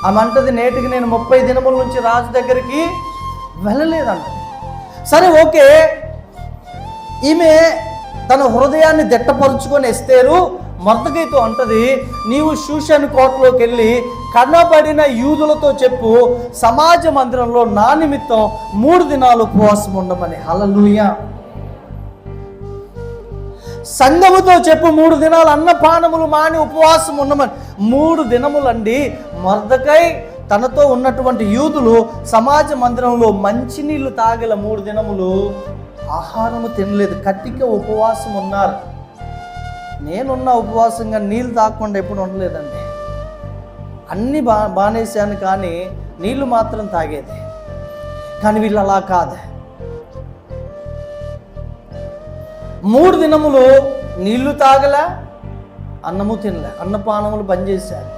ఆమె అంటది, నేటికి నేను 30 దినముల నుంచి రాజు దగ్గరికి వెళ్ళలేదంట. సరే, ఓకే. ఈమె తన హృదయాన్ని దిట్టపరుచుకొని ఎస్తేరు మొర్దెకైతో అంటది, నీవు షూషను కోటలోకి వెళ్ళి కనబడిన యూదులతో చెప్పు, సమాజ మందిరంలో నా నిమిత్తం 3 దినాలు ఉపవాసం ఉండమని. హల్లెలూయా. సంఘముతో చెప్పు, 3 దినాలు అన్నపానములు మాని ఉపవాసం ఉండమని. 3 దినములండి. మొర్దెకై తనతో ఉన్నటువంటి యూదులు సమాజ మందిరంలో మంచినీళ్ళు తాగల 3 దినములు ఆహారము తినలేదు, కట్టిక ఉపవాసం ఉన్నారు. నేనున్న ఉపవాసంగా నీళ్ళు తాగకుండా ఎప్పుడు ఉండలేదండి. అన్నీ బానేశాను, కానీ నీళ్ళు మాత్రం తాగేది. కానీ వీళ్ళు అలా కాదు. 3 దినములు నీళ్లు తాగలే, అన్నము తినలే, అన్నపానములు బంద్ చేశారు.